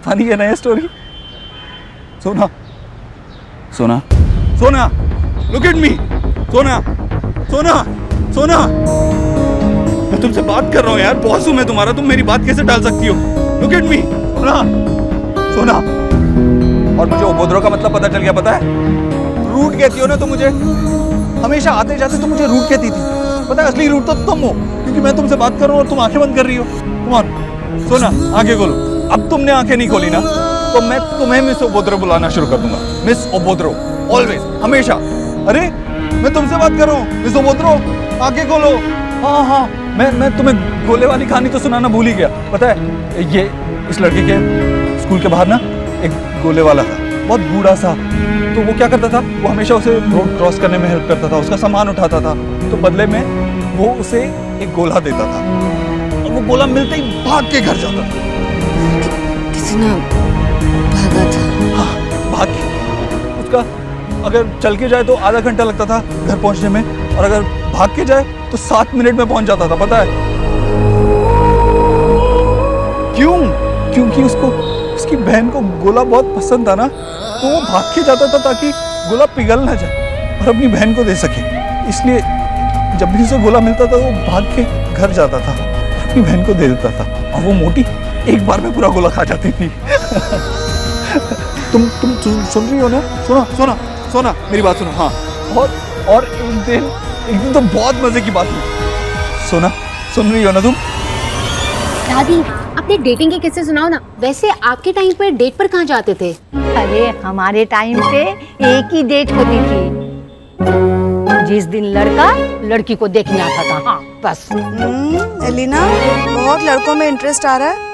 Funny है ना ये स्टोरी? सोना, सोना, सोना, लुक एट मी, सोना, सोना, सोना, मैं तुमसे बात कर रहा हूँ यार, बॉस हूँ मैं तुम्हारा, तुम मेरी बात कैसे टाल सकती हो? लुक एट मी, सोना, सोना। और मुझे उपद्रव का मतलब पता चल गया, पता है? रूट कहती हो ना तुम मुझे, हमेशा आते जाते तुम मुझे रूट कहती थी, पता है असली रूट तो तुम हो, क्योंकि मैं तुमसे बात कर रहा हूँ और तुम आंखें बंद कर रही हो। कम ऑन, सोना, आंखें खोलो। अब तुमने आंखें नहीं खोली ना, तो मैं तुम्हें मिस उपद्रव बुलाना शुरू कर दूंगा। मिस उपद्रव, ऑलवेज, हमेशा। अरे मैं तुमसे बात कर रहा हूँ, मिस उपद्रव, आंखें खोलो। हाँ हाँ, मैं तुम्हें गोले वाली कहानी तो सुनाना भूल ही गया, पता है? ये इस लड़के के स्कूल के बाहर ना एक गोले वाला था, बहुत बूढ़ा सा। तो वो क्या करता था, वो हमेशा उसे रोड क्रॉस करने में हेल्प करता था, उसका सामान उठाता था, तो बदले में वो उसे एक गोला देता था, और वो गोला मिलते ही भाग के घर जाता था। कितना भागा था? हाँ, भाग के। उसका अगर चल के जाए तो आधा घंटा लगता था घर पहुंचने में, और अगर भाग के जाए तो 7 मिनट में पहुंच जाता था, पता है क्यों? क्योंकि उसको उसकी बहन को गोला बहुत पसंद था ना, तो वो भाग के जाता था ताकि गोला पिघल ना जाए और अपनी बहन को दे सके। इसलिए जब भी उसे गोला मिलता था वो भाग के घर जाता था, अपनी बहन को दे देता था, और वो मोटी एक बार में पूरा गोला खा जाती थी। तुम सुन रही हो ना? सुनो सोना, सोना, मेरी बात सुनो। हाँ, और एक दिन तो बहुत मजे की बात हुई। सोना, सुन रही हो ना तुम? दादी, अपने डेटिंग के किस्से सुनाओ ना। वैसे आपके टाइम पर डेट पर कहाँ जाते थे? अरे हमारे टाइम पे एक ही डेट होती थी, जिस दिन लड़का लड़की को देखने आता था। हाँ बस। एलिना, बहुत लड़कों में इंटरेस्ट आ रहा है।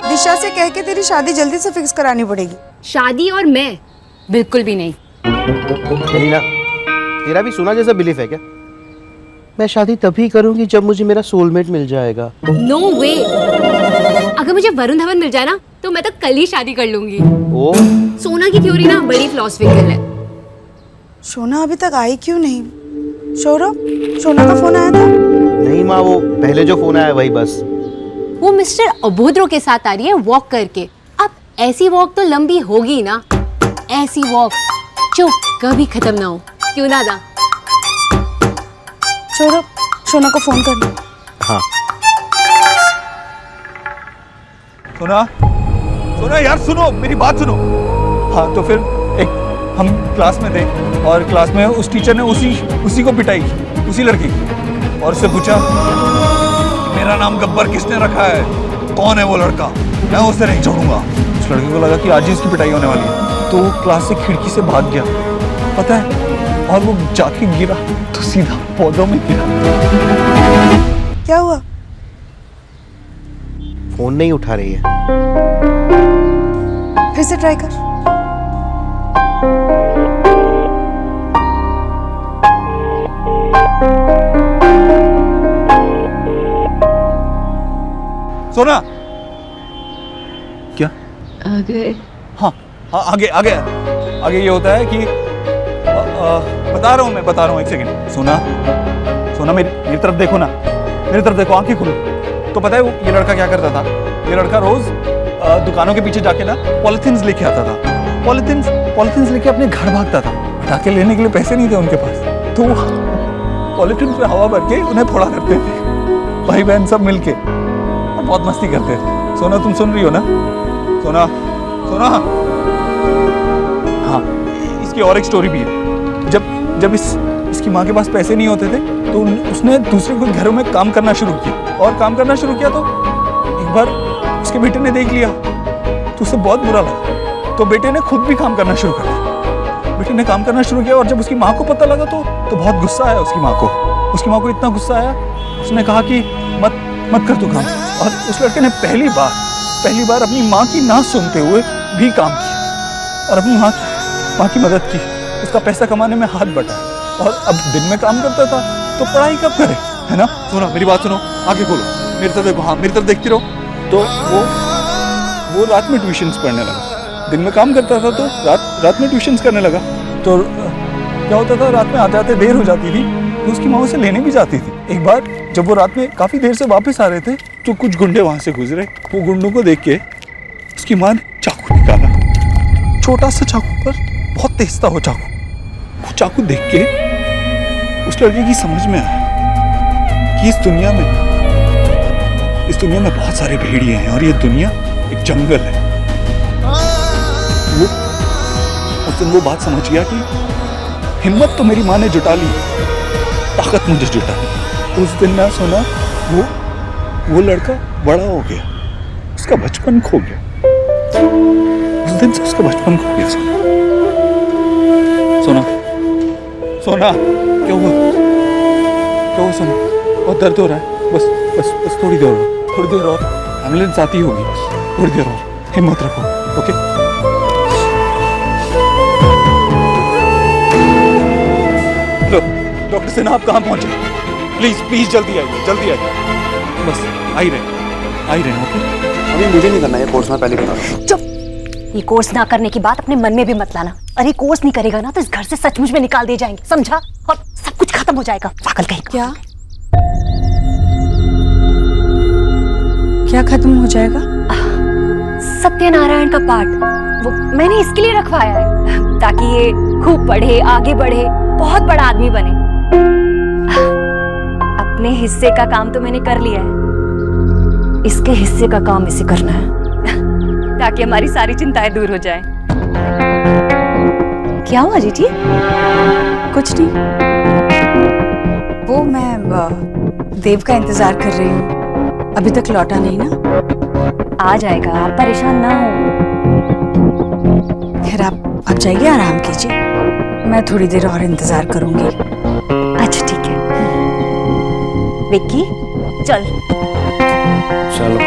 दिशा से कह के तेरी शादी जल्दी से फिक्स करानी पड़ेगी। शादी और मैं बिल्कुल भी नहीं। एलिना, तेरा भी सोना जैसा बिलीफ है क्या? मैं शादी तभी करूंगी जब मुझे मेरा सोलमेट मिल जाएगा। नो वे। अगर मुझे वरुण धवन मिल जाए ना, तो मैं तो कल ही शादी कर लूंगी। ओ, सोना की थ्योरी ना बड़ी फिलोसफिकल है। सोना अभी तक आई क्यों नहीं? सौरभ, सोना का फोन आया था? नहीं माँ, वो पहले जो फोन आया वही बस। वो मिस्टर अभोद्रो के साथ आ रही है वॉक करके। अब ऐसी वॉक तो लंबी होगी ना, ऐसी वॉक जो कभी खत्म ना हो, क्यों ना दा? सौरभ, सोना को फोन करना। हाँ। सोना, सोना यार सुनो, मेरी बात सुनो। हाँ, तो फिर एक हम क्लास में थे, और क्लास में उस टीचर ने उसी को पिटाई, उसी लड़की की, और उससे पूछा मेरा नाम गब्बर किसने रखा है, कौन है वो लड़का, मैं उसे नहीं छोड़ूंगा। उस लड़के को लगा कि आज ही उसकी पिटाई होने वाली है, तो वो क्लास से खिड़की से भाग गया, पता है? और वो जाके गिरा तो सीधा पौधों में गिरा। क्या हुआ? फोन नहीं उठा रही है। फिर से ट्राई कर। सोना, क्या? आगे? हाँ हाँ, आगे ये होता है कि बता रहा हूँ, एक सेकंड। सोना, मेरी तरफ देखो ना, मेरी तरफ देखो, आंखें खोलो। तो पता है ये लड़का क्या करता था? ये लड़का रोज दुकानों के पीछे जाके ना पॉलिथीन्स लेके आता था, पॉलिथीन्स लेके अपने घर भागता था। पटाखे लेने के लिए पैसे नहीं थे उनके पास, तो पॉलिथीन पे हवा भर के उन्हें फोड़ा करते थे, भाई बहन सब मिलके, और बहुत मस्ती करते थे। सोना, तुम सुन रही हो ना? सोना, सोना। हाँ, इसकी और एक स्टोरी भी है। जब इसकी माँ के पास पैसे नहीं होते थे, तो उसने दूसरे के घरों में काम करना शुरू किया, और काम करना शुरू किया तो एक बार उसके बेटे ने देख लिया, तो उसे बहुत बुरा लगा, तो बेटे ने खुद भी काम करना शुरू कर दिया। बेटे ने काम करना शुरू किया, और जब उसकी माँ को पता लगा तो बहुत गुस्सा आया उसकी माँ को इतना गुस्सा आया, उसने कहा कि मत कर तू काम। और उस लड़के ने पहली बार अपनी माँ की ना सुनते हुए भी काम किया, और अपनी माँ की मदद की, उसका पैसा कमाने में हाथ बटा, और अब दिन में काम करता था तो पढ़ाई कब करे, है ना? सुनो, मेरी बात सुनो, आंखें खोलो, मेरी तरफ देखो। हाँ, मेरी तरफ देखती रहो। तो वो रात में ट्यूशन्स पढ़ने लगा, दिन में काम करता था तो रात में ट्यूशन्स करने लगा। तो क्या होता था, रात में आते आते देर हो जाती थी, तो उसकी माँ उसे लेने भी जाती थी। एक बार जब वो रात में काफ़ी देर से वापस आ रहे थे, तो कुछ गुंडे वहाँ से गुजरे। वो गुंडों को देख के उसकी माँ ने चाकू निकाला, छोटा सा चाकू पर बहुत तेज था वो चाकू। वो चाकू देख के उस लड़के की समझ में आया कि इस दुनिया में बहुत सारे भेड़िए हैं और ये दुनिया एक जंगल है। वो उस दिन वो बात समझ गया कि हिम्मत तो मेरी माँ ने जुटा ली, ताकत मुझे जुटानी। उस दिन ना सोना, वो लड़का बड़ा हो गया, उसका बचपन खो गया। उस दिन से उसका बचपन खो गया। सोना, सोना, क्या हुआ सोना? बहुत दर्द हो रहा है। बस थोड़ी देर और एम्बुलेंस आती होगी। थोड़ी देर और हिम्मत रखो, ओके? लो, डॉक्टर सिन्हा आप कहाँ पहुंचे? प्लीज जल्दी आइए। बस आ ही रहे हैं, ओके? अभी मुझे नहीं करना है कोर्स, में पहले बता रहा हूं। चुप। ये कोर्स ना करने की बात अपने मन में भी मत लाना। अरे कोर्स नहीं करेगा ना तो इस घर से सचमुच में निकाल दिए जाएंगे, समझा? और सब कुछ खत्म हो जाएगा। पागल कहीं। क्या खत्म हो जाएगा? सत्यनारायण का पाठ, वो मैंने इसके लिए रखवाया है ताकि ये खूब पढ़े, आगे बढ़े, बहुत बड़ा आदमी बने। अपने हिस्से का काम तो मैंने कर लिया है, इसके हिस्से का काम इसे करना है ताकि हमारी सारी चिंताएं दूर हो जाएं। क्या हुआ जीजी? कुछ नहीं, वो मैं देव का इंतजार कर रही हूँ, अभी तक लौटा नहीं ना। आ जाएगा, आप परेशान ना हो। खैर आप जाइए, आराम कीजिए, मैं थोड़ी देर और इंतजार करूंगी। अच्छा ठीक है। विक्की चल। चलो।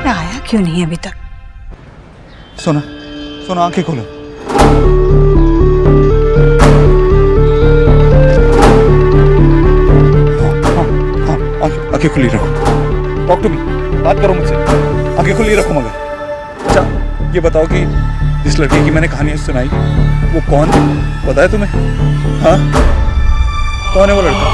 आया क्यों नहीं अभी तक? सोना, आंखें खोलो। आंखें खुली रखो। टॉक टू मी, बात करो मुझसे। आंखें खुली रखो। मगर अच्छा ये बताओ कि जिस लड़के की मैंने कहानी सुनाई वो कौन, पता है तुम्हें? हाँ, कौन है वो लड़का?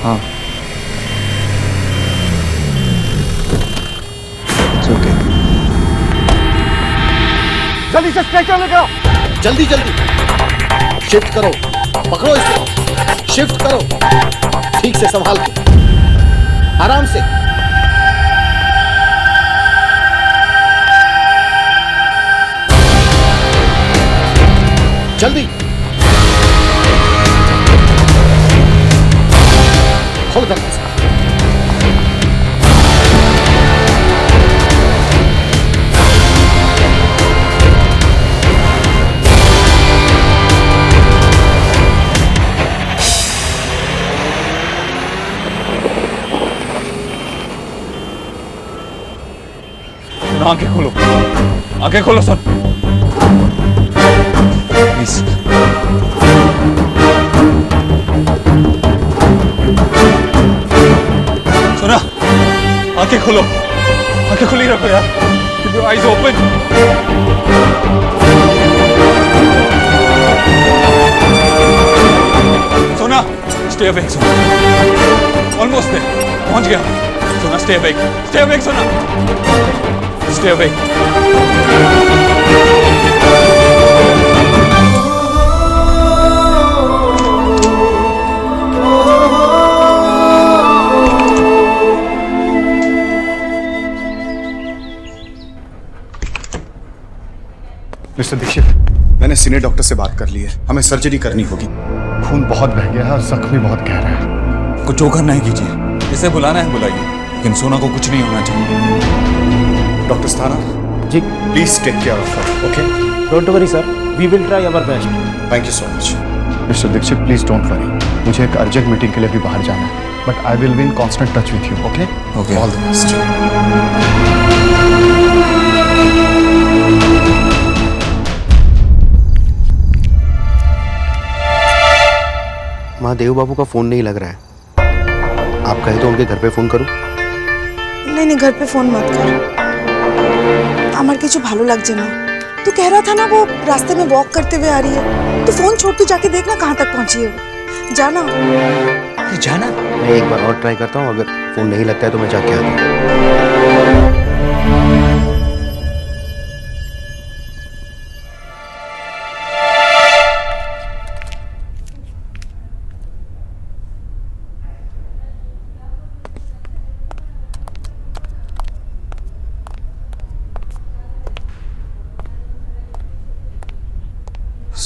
हाँ, it's okay. जल्दी से स्ट्रेचर लेकर आओ। जल्दी शिफ्ट करो, पकड़ो इसको, शिफ्ट करो, ठीक से संभाल के, आराम से। जल्दी खोल दरवाजा। आंखें खोलो सर, प्लीज। सुना, आंखें खोलो, आंखें खुली रखो यार। Keep your eyes open. सोना, stay awake, सोना। Almost there, पहुंच गया। सोना, stay awake, सोना। Stay awake. मिस्टर दीक्षित, मैंने सीनियर डॉक्टर से बात कर ली है, हमें सर्जरी करनी होगी। खून बहुत बह गया है और जख्म भी बहुत गहरा है। कुछ जो करना है कीजिए, इसे बुलाना है बुलाइए, लेकिन सोना को कुछ नहीं होना चाहिए। Doctor Sthana ji, please take care of her, okay? Don't worry sir, we will try our best. Thank you so much. Mister Dixit, please don't worry, मुझे एक अर्जेंट मीटिंग के लिए भी बाहर जाना है, but I will be in constant touch with you, okay? Okay. All the best. माँ, देव बाबू का फोन नहीं लग रहा है। आप कहे तो उनके घर पे फोन करूं? नहीं नहीं, घर पे फोन मत कर। আমার কিছু ভালো লাগছে না। तू कह रहा था ना वो रास्ते में वॉक करते हुए आ रही है, तो फोन छोड़ के जाके देखना कहाँ तक पहुंची है वो। जाना। जाना? मैं एक बार और ट्राई करता हूँ, अगर फोन नहीं लगता है तो मैं जाके आता हूँ।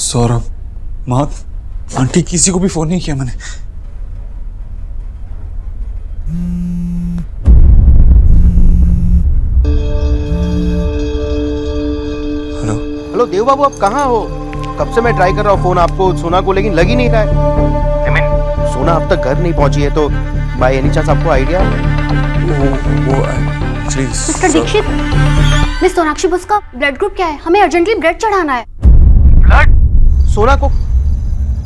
सौरभ, माँ, आंटी, किसी को भी फोन नहीं किया मैंने। हेलो हेलो देव बाबू, आप कहाँ हो? कब से मैं ट्राई कर रहा हूँ फोन आपको, सोना को, लेकिन लग ही नहीं रहा है। सोना अब तक घर नहीं पहुंची है, तो बाय एनी चांस आपको आइडिया? वो actually mister Dikshit, miss Sonakshi बस का ब्लड ग्रुप क्या है? हमें अर्जेंटली ब्लड चढ़ाना है। ब्लड? सोना को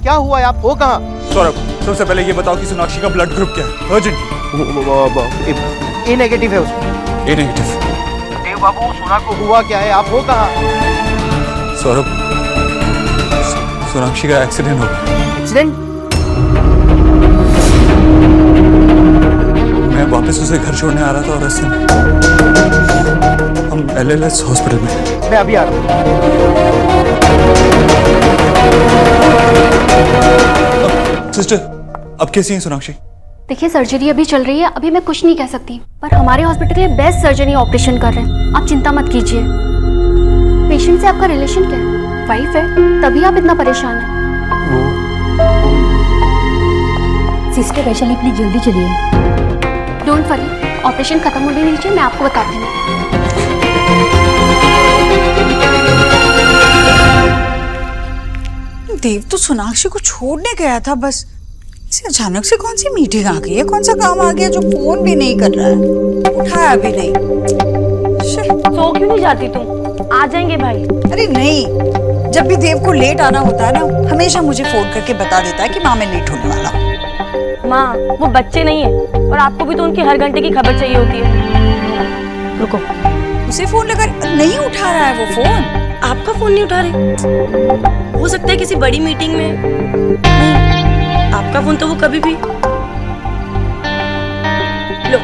क्या हुआ है? आप हो कहाँ? सौरभ, सबसे पहले ये बताओ कि सोनाक्षी का ब्लड ग्रुप क्या है, अर्जेंटली। ए नेगेटिव है उसमें। ए नेगेटिव। देव बाबू, सोना को हुआ क्या है? आप हो कहाँ? सौरभ, सोनाक्षी का एक्सीडेंट हो गया। एक्सीडेंट? मैं वापस उसे घर छोड़ने आ रहा था और रास्ते में हम LLS हॉस्पिटल में। मैं अभी आ रहा हूँ। सिस्टर, अब कैसी हैं सोनाक्षी? देखिए, सर्जरी अभी चल रही है, अभी मैं कुछ नहीं कह सकती, पर हमारे हॉस्पिटल के बेस्ट सर्जरी ऑपरेशन कर रहे हैं, आप चिंता मत कीजिए। पेशेंट से आपका रिलेशन क्या है? वाइफ है, तभी आप इतना परेशान हैं। सिस्टर वैशाली, प्लीज जल्दी चलिए। डोंट वरी, ऑपरेशन खत्म होने दीजिए, मैं आपको बताती हूँ। देव तो सोनाक्षी को छोड़ने गया था बस, इसे अचानक से कौन सी मीटिंग आ गई है, कौन सा काम आ गया जो फोन भी नहीं कर रहा है, उठाया भी नहीं। सो क्यों नहीं जाती तुम? आ जाएंगे भाई। अरे नहीं, जब भी देव को लेट आना होता है ना, हमेशा मुझे फोन करके बता देता है कि माँ मैं लेट होने वाला हूँ। माँ, वो बच्चे नहीं है, और आपको भी तो उनकी हर घंटे की खबर चाहिए होती है। रुको, उसे फोन लगा, नहीं उठा रहा है वो फोन। आपका फोन नहीं उठा रहे? हो सकता है किसी बड़ी मीटिंग में। नहीं, आपका फोन तो वो कभी भी। लो,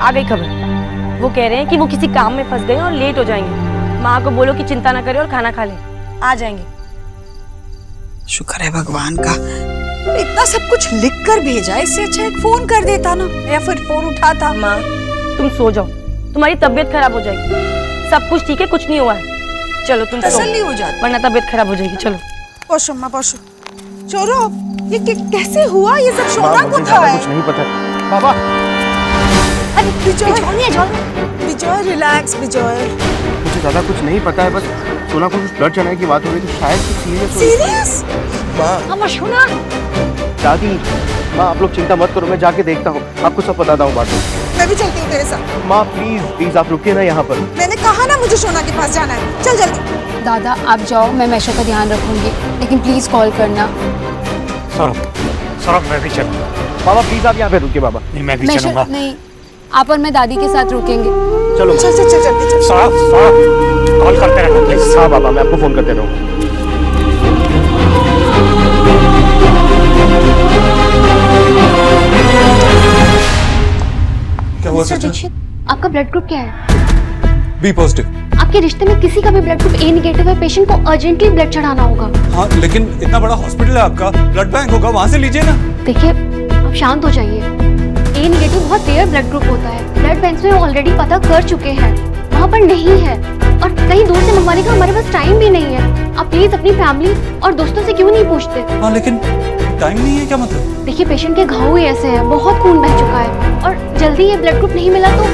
आ गई खबर। वो कह रहे हैं कि वो किसी काम में फंस गए और लेट हो जाएंगे। माँ को बोलो कि चिंता ना करे और खाना खा ले, आ जाएंगे। शुक्र है भगवान का, इतना सब कुछ लिख कर भेजा, इससे अच्छा एक फोन कर देता ना, या फिर फोन उठाता। माँ, तुम सो जाओ, तुम्हारी तबीयत खराब हो जाएगी। सब कुछ ठीक है, कुछ नहीं हुआ है। चलो तुम सो, तसल्ली हो जाती, वरना तबीयत खराब हो जाएगी। चलो पोशो माँ पोशो। चोरो, ये कैसे हुआ? ये सब शोना को था है। कुछ नहीं पता। बाबा, अरे विजय, विजय रिलैक्स विजय। मुझे ज्यादा कुछ नहीं पता है, बस सोना को कुछ ब्लड चढ़ाने की बात हो रही थी, शायद कुछ सीरियस हो। सीरियस? अमर सोना। दादी, माँ आप लोग चिंता मत करो, मैं जाके देखता हूँ, आपको सब बताता हूँ बाद में। मैं भी चलती हूँ तेरे साथ। माँ प्लीज प्लीज आप रुकिए ना यहाँ पर। मैंने कहा ना मुझे सोना के पास जाना है, चल जल्दी। दादा आप जाओ, मैं मैशा का ध्यान रखूंगी, लेकिन प्लीज कॉल करना। सौरभ मैं भी चलूंगा। बाबा प्लीज आप यहाँ पे रुकिए बाबा। नहीं, मैं भी मैशा चलूंगा। नहीं, आप और मैं दादी के साथ रुकेंगे। चलो चल चल चल जल्दी चल। सौरभ कॉल करते रहना प्लीज। हाँ बाबा, मैं आपको फोन करते रहूँ। क्या हुआ मिस्टर सच्चा? दीक्षित, आपका ब्लड ग्रुप क्या है? B positive. आपके रिश्ते में किसी का भी ब्लड ग्रुप ए नेगेटिव है, पेशेंट को अर्जेंटली ब्लड चढ़ाना होगा। हाँ, लेकिन इतना बड़ा हॉस्पिटल है आपका, ब्लड बैंक होगा, वहाँ से लीजिए ना। देखिए, आप शांत हो जाइए। ए नेगेटिव बहुत रेयर ब्लड ग्रुप होता है, ब्लड बैंक में ऑलरेडी पता कर चुके हैं, वहाँ पर नहीं है, और कहीं दूर से मंगवाने का हमारे पास टाइम भी नहीं है। आप प्लीज अपनी फैमिली और दोस्तों से क्यों नहीं पूछते? हाँ, लेकिन टाइम नहीं है, क्या मतलब? देखिए, पेशेंट के घाव ही ऐसे हैं, बहुत खून बह चुका है, और जल्दी ये ब्लड ग्रुप नहीं मिला तो।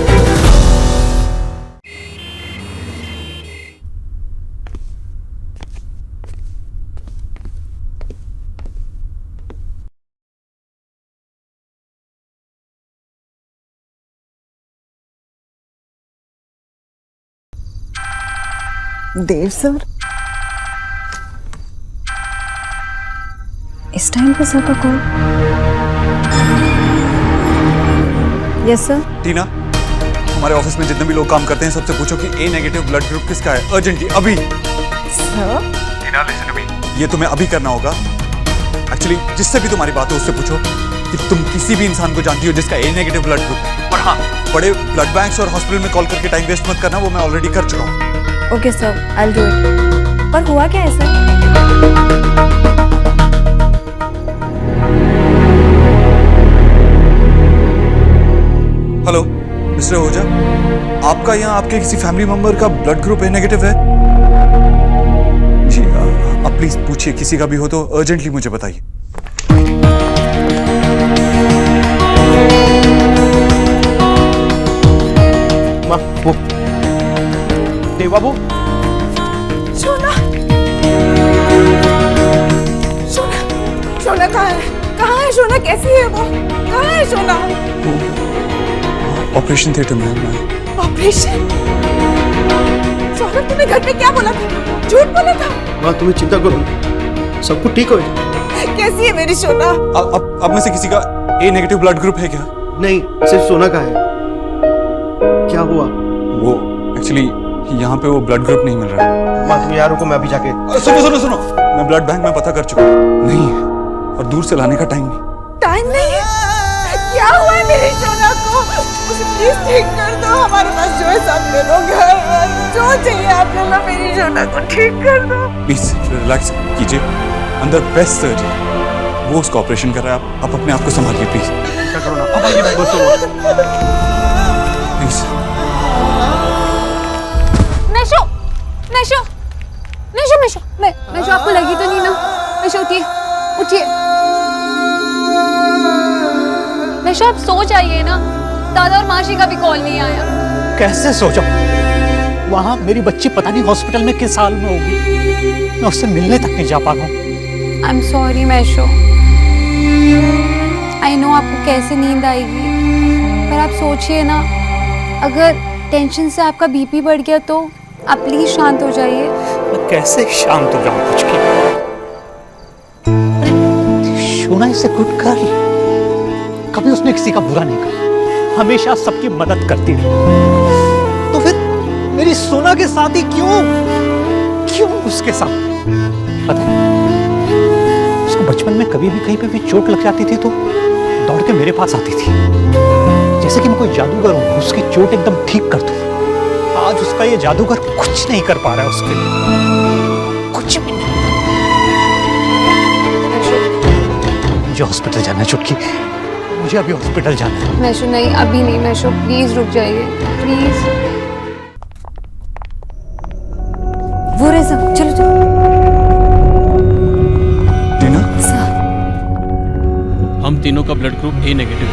देव सर, इस टाइम पे सर का कॉल? Yes sir. टीना, हमारे ऑफिस में जितने भी लोग काम करते हैं सबसे पूछो कि ए नेगेटिव ब्लड ग्रुप किसका है, अर्जेंटली अभी। Sir? Tina listen to me, ये तुम्हें अभी करना होगा। एक्चुअली जिससे भी तुम्हारी बात हो उससे पूछो कि तुम किसी भी इंसान को जानती हो जिसका ए नेगेटिव ब्लड ग्रुप है। और हाँ, बड़े ब्लड बैंक्स और हॉस्पिटल में कॉल करके टाइम वेस्ट मत करना, वो मैं ऑलरेडी कर चुका हूँ। Okay sir, I will do it. पर हुआ क्या है सर? हेलो मिस्टर ओझा, आपका यहाँ आपके किसी फैमिली मेंबर का ब्लड ग्रुप ए नेगेटिव है जी? आप प्लीज पूछिए, किसी का भी हो तो अर्जेंटली मुझे बताइए। वो देव बाबू, सोना, सोना, सोना कहाँ है? कहाँ है सोना? कैसी है वो? कहाँ है सोना? ऑपरेशन थिएटर में। ऑपरेशन? सोना, तूने घर पे क्या बोला था? झूठ बोला था? माँ तुम्हें चिंता करो, सब कुछ ठीक हो जाए। कैसी है मेरी सोना? अब में से किसी का ए नेगेटिव ब्लड ग्रुप है क्या? नहीं, सिर्फ सोना का है। क्या हुआ? वो एक्चुअली यहाँ पे वो ब्लड ग्रुप नहीं मिल रहा है। माँ तुम यारों को मैं अभी जाके। सुनो सुनो सुनो, मैं ब्लड बैंक में पता कर चुका हूँ, नहीं है और दूर से लाने का टाइम नहीं। टाइम नहीं है? क्या हुआ है मेरी सोना को? उसे प्लीज ठीक कर दो। हमारे पास जो है सब दे दो, घर जो चाहिए आप ले लो, मेरी सोना को ठीक कर दो। प्लीज रिलैक्स कीजिए, अंदर बेस्ट सर्जन वो उसका ऑपरेशन कर रहा है। आप अपने आप को संभालिए प्लीज। क्या करो ना, अब आइए दोस्तों। प्लीज। मैशो, मैशो, मैशो, मैशो, मैशो, आपको लगी तो नहीं ना? मैशो उठिए, उठिए। मैशो आप सो जाइए ना, दादा और मासी का भी कॉल नहीं आया। कैसे सो जाऊं? वहां मेरी बच्ची पता नहीं हॉस्पिटल में किस हाल में होगी, मैं उससे मिलने तक नहीं जा पा रहा हूं। आई एम सॉरी मैशो, आई नो आपको कैसे नींद आएगी, पर आप सोचिए ना, अगर टेंशन से आपका बीपी बढ़ गया तो आप प्लीज शांत हो जाइए। मैं कैसे शांत हो जाऊं कुछ की? सोना इसे गुड गर्ल, कभी उसने किसी का बुरा नहीं कहा, हमेशा सबकी मदद करती रही। तो फिर मेरी सोना के साथ ही क्यों उसके साथ? पता है, उसको बचपन में कभी भी कहीं पे भी चोट लग जाती थी तो दौड़ के मेरे पास आती थी, जैसे कि मैं कोई जादूगर हूं, उसकी चोट एकदम ठीक कर दूं। आज उसका ये जादूगर कुछ नहीं कर पा रहा है उसके लिए, कुछ भी नहीं। मुझे हॉस्पिटल जाना है चुटकी, मुझे अभी हॉस्पिटल जाना है। मैशो नहीं, अभी नहीं मैशो, प्लीज रुक जाइए प्लीज। वो रहे सब, चलो चलो। टीना, हम तीनों का ब्लड ग्रुप ए नेगेटिव है।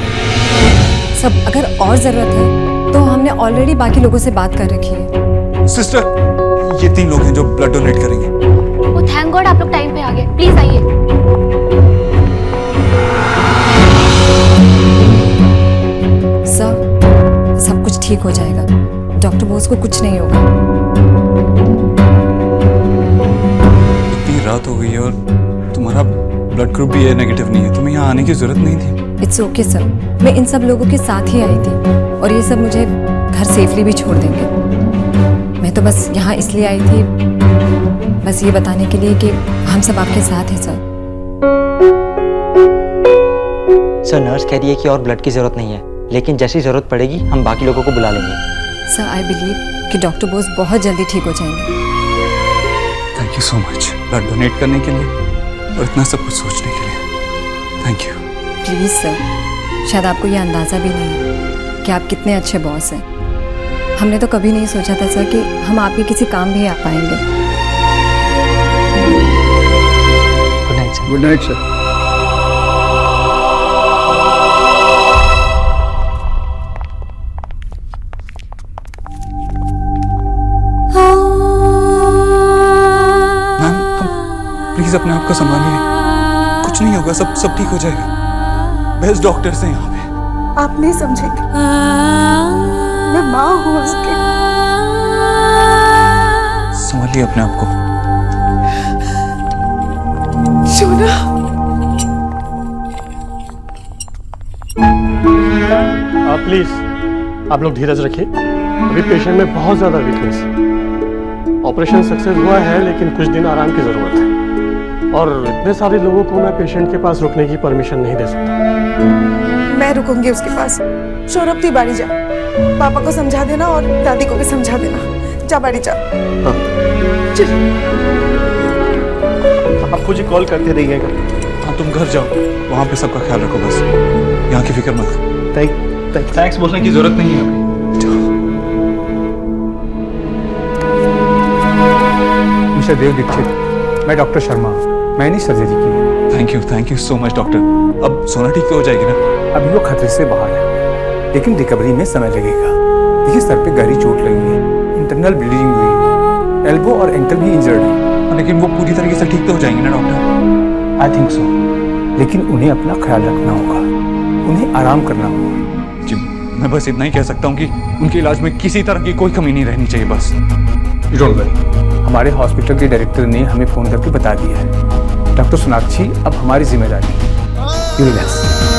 सब अगर और जरूरत है तो हमने ऑलरेडी बाकी लोगों से बात कर रखी है। सिस्टर, ये 3 लोग हैं जो ब्लड डोनेट करेंगे। वो थैंक गॉड आप लोग टाइम पे आ गए, प्लीज आइए। सर, सब कुछ ठीक हो जाएगा, डॉक्टर बोस को कुछ नहीं होगा। इतनी रात हो गई है और तुम्हारा ब्लड ग्रुप भी ए नेगेटिव नहीं है, तुम्हें यहाँ आने की जरूरत नहीं थी। इट्स ओके सर, मैं इन सब लोगों के साथ ही आई थी और ये सब मुझे घर सेफली भी छोड़ देंगे। मैं तो बस यहाँ इसलिए आई थी, बस ये बताने के लिए कि हम सब आपके साथ हैं सर। सर, नर्स कह रही है कि और ब्लड की जरूरत नहीं है, लेकिन जैसी जरूरत पड़ेगी हम बाकी लोगों को बुला लेंगे। सर, आई बिलीव कि डॉक्टर बोस बहुत जल्दी ठीक हो जाएंगे। Thank you so much blood donate करने के लिए और इतना सब कुछ सोचने के लिए। Thank you. प्लीज़ सर, शायद आपको ये अंदाज़ा भी नहीं है कि आप कितने अच्छे बॉस हैं। हमने तो कभी नहीं सोचा था सर कि हम आपके किसी काम भी आ पाएंगे। Good night sir. Good night sir. Ma'am, please अपने आप को संभालिए, कुछ नहीं होगा, सब ठीक हो जाएगा। बेस्ट डॉक्टर्स हैं यहाँ पे। आप नहीं समझेंगे, मैं माँ हूँ उसके। संभालिए अपने आप को। सोना, प्लीज आप लोग धीरज रखिए, अभी पेशेंट में बहुत ज़्यादा वीकनेस है। ऑपरेशन सक्सेस हुआ है लेकिन कुछ दिन आराम की ज़रूरत है, और इतने सारे लोगों को मैं पेशेंट के पास रुकने की परमिशन नहीं दे सकता। मैं रुकूंगी उसके पास। सौरभ तू बाड़ी जा, पापा को समझा देना और दादी को भी समझा देना। जा बाड़ी जा। चल। आप मुझे कॉल करते रहिएगा। हाँ तुम घर जाओ, वहाँ पे सबका ख्याल रखो बस, यहाँ की फिक्र मत। थैंक्स बोलने की जरूरत नहीं है अभी। मिस्टर देव दीक्षित, मैं डॉक्टर शर्मा, मैंने सर्जरी की है। Thank you so much doctor. अब सोना ठीक तो हो जाएगी ना? अभी वो खतरे से बाहर है, लेकिन रिकवरी में समय लगेगा। देखिए सर पे गहरी चोट लगी है, इंटरनल ब्लीडिंग हुई है, एल्बो और एंकल भी इंजर्ड है। लेकिन वो पूरी तरीके से ठीक तो हो जाएंगे ना डॉक्टर? आई थिंक सो, लेकिन उन्हें अपना ख्याल रखना होगा, उन्हें आराम करना होगा। जी मैं बस इतना ही कह सकता हूँ कि उनके इलाज में किसी तरह की कोई कमी नहीं रहनी चाहिए बस। यू डोंट वरी, हमारे हॉस्पिटल के डायरेक्टर ने हमें फ़ोन करके बता दिया है। डॉक्टर सोनाक्षी अब हमारी जिम्मेदारी है। You relax.